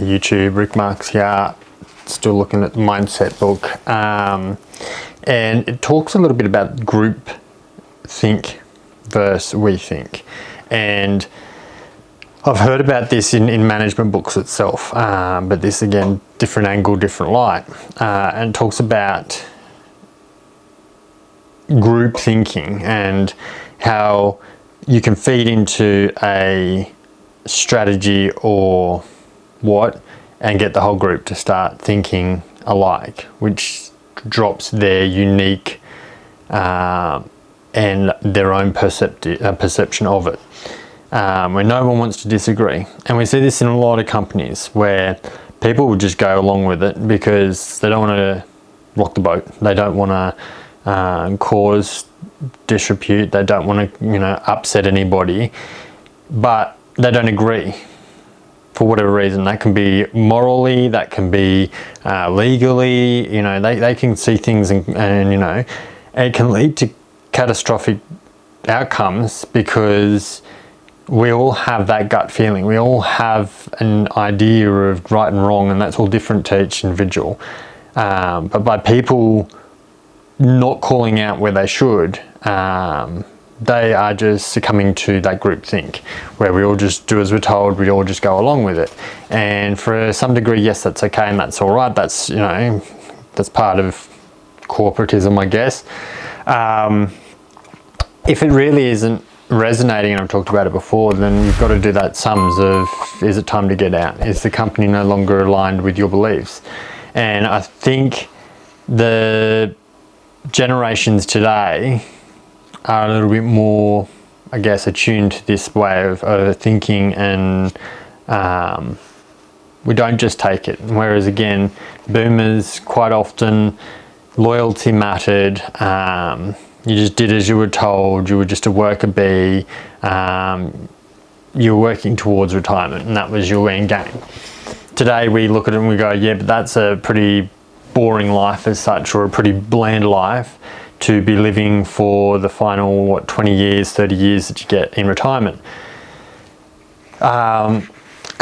YouTube. Rick Marks here, still looking at the Mindset book. And it talks a little bit about group think versus we think. And I've heard about this in management books itself, but this again, different angle, different light. And it talks about group thinking and how you can feed into a strategy or what and get the whole group to start thinking alike, which drops their unique and their own perception of it, where no one wants to disagree. And we see this in a lot of companies where people will just go along with it because they don't want to rock the boat. They don't want to cause disrepute. They don't want to, upset anybody, but they don't agree for whatever reason. That can be morally, that can be legally. They can see things and it can lead to catastrophic outcomes because we all have that gut feeling. We all have an idea of right and wrong, and that's all different to each individual. But by people not calling out where they should, they are just succumbing to that group think, where we all just do as we're told, we all just go along with it. And for some degree, yes, that's okay and that's all right. That's, that's part of corporatism, I guess. If it really isn't resonating, and I've talked about it before, then you've got to do that sums of, is it time to get out? Is the company no longer aligned with your beliefs? And I think the generations today are a little bit more, I guess, attuned to this way of thinking, and we don't just take it. Whereas again, boomers, quite often loyalty mattered. You just did as you were told. You were just a worker bee. You were working towards retirement, and that was your end game. Today we look at it and we go, yeah, but that's a pretty boring life as such, or a pretty bland life to be living for the final 20 years, 30 years that you get in retirement. And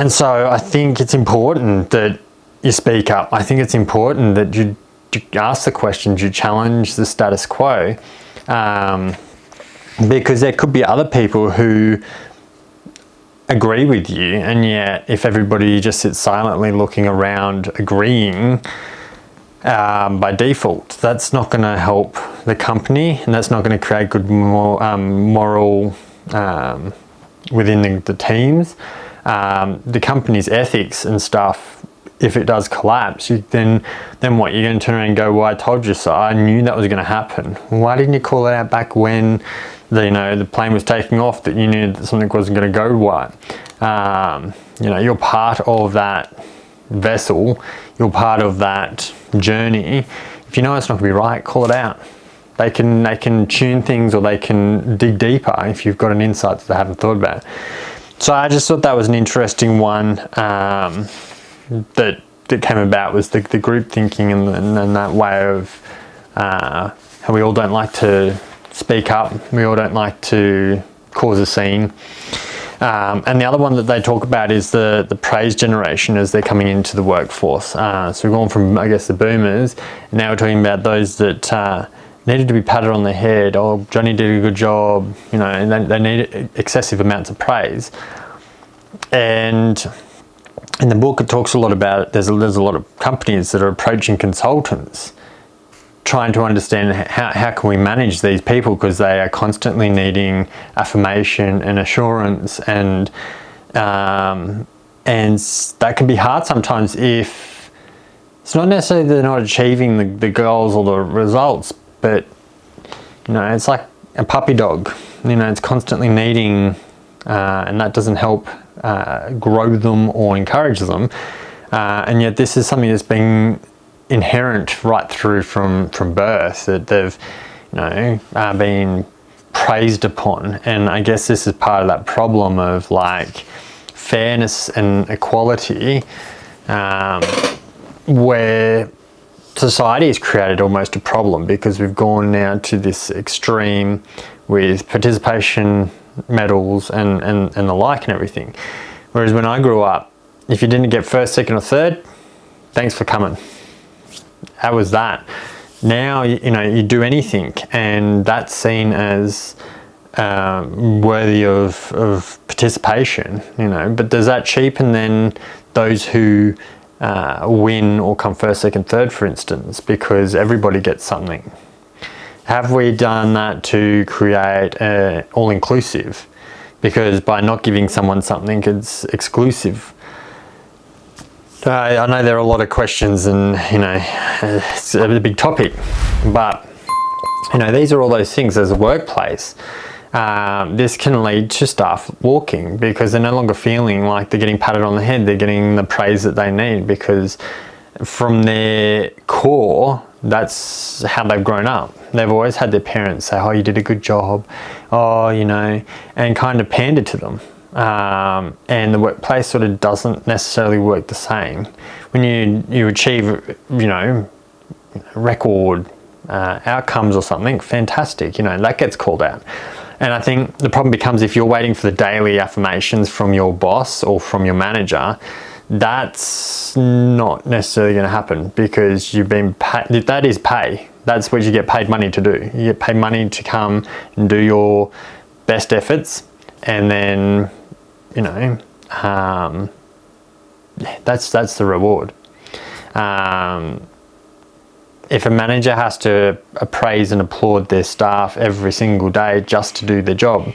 so I think it's important that you speak up. I think it's important that you ask the questions, you challenge the status quo, because there could be other people who agree with you, and yet if everybody just sits silently looking around agreeing by default, that's not going to help the company, and that's not going to create good moral within the teams. The company's ethics and stuff, if it does collapse, then what? You're going to turn around and go, well, I told you so. I knew that was going to happen. Why didn't you call it out back when the plane was taking off, that you knew that something wasn't going to go right? You're part of that vessel. You're part of that journey. If you know it's not going to be right, call it out. They can tune things, or they can dig deeper if you've got an insight that they haven't thought about. So I just thought that was an interesting one that came about, was the group thinking and that way of how we all don't like to speak up. We all don't like to cause a scene. And the other one that they talk about is the praise generation as they're coming into the workforce. So we've gone from, I guess, the boomers, and now we're talking about those that needed to be patted on the head. Oh, Johnny did a good job, and they need excessive amounts of praise. And in the book, it talks a lot about it. There's a lot of companies that are approaching consultants, trying to understand how can we manage these people, because they are constantly needing affirmation and assurance, and that can be hard sometimes if it's not necessarily they're not achieving the goals or the results, but it's like a puppy dog. It's constantly needing, and that doesn't help grow them or encourage them. And yet this is something that's been inherent right through from birth, that they've been praised upon. And I guess this is part of that problem of fairness and equality, where society has created almost a problem, because we've gone now to this extreme with participation medals and the like and everything. Whereas when I grew up, if you didn't get first, second or third, thanks for coming. That was that. Now, you do anything and that's seen as worthy of participation, but does that cheapen then those who win or come first, second, third, for instance, because everybody gets something? Have we done that to create all-inclusive? Because by not giving someone something, it's exclusive. I know there are a lot of questions and, it's a big topic, but, these are all those things as a workplace. This can lead to staff walking because they're no longer feeling like they're getting patted on the head. They're getting the praise that they need because from their core, that's how they've grown up. They've always had their parents say, oh, you did a good job, and kind of pander to them. And the workplace sort of doesn't necessarily work the same. When you achieve, record outcomes or something, fantastic, that gets called out. And I think the problem becomes if you're waiting for the daily affirmations from your boss or from your manager, that's not necessarily going to happen because you've been paid. That is pay. That's what you get paid money to do. You get paid money to come and do your best efforts, and then that's the reward. If a manager has to appraise and applaud their staff every single day just to do their job,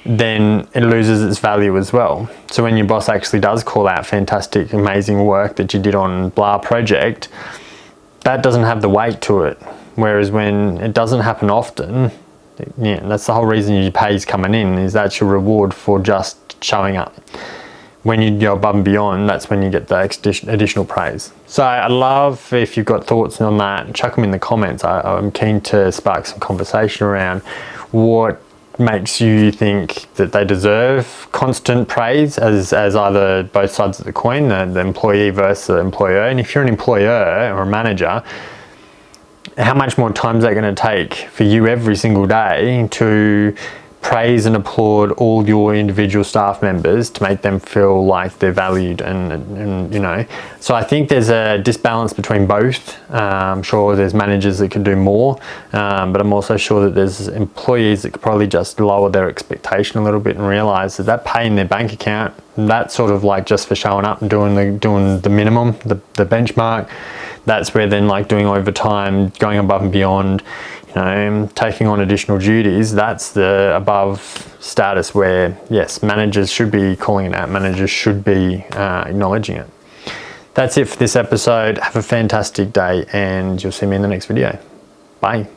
then it loses its value as well. So when your boss actually does call out fantastic, amazing work that you did on blah project, that doesn't have the weight to it. Whereas when it doesn't happen often, that's the whole reason your pay is coming in, is that's your reward for just showing up. When you go above and beyond, that's when you get the additional praise. So I love if you've got thoughts on that, chuck them in the comments. I'm keen to spark some conversation around what makes you think that they deserve constant praise as either both sides of the coin, the employee versus the employer. And if you're an employer or a manager, how much more time is that going to take for you every single day to praise and applaud all your individual staff members to make them feel like they're valued and so I think there's a disbalance between both. I'm sure there's managers that could do more, but I'm also sure that there's employees that could probably just lower their expectation a little bit and realize that pay in their bank account, that sort of like just for showing up and doing the minimum, the benchmark, that's where then like doing overtime, going above and beyond, taking on additional duties, that's the above status where, yes, managers should be calling it out, managers should be acknowledging it. That's it for this episode. Have a fantastic day and you'll see me in the next video. Bye.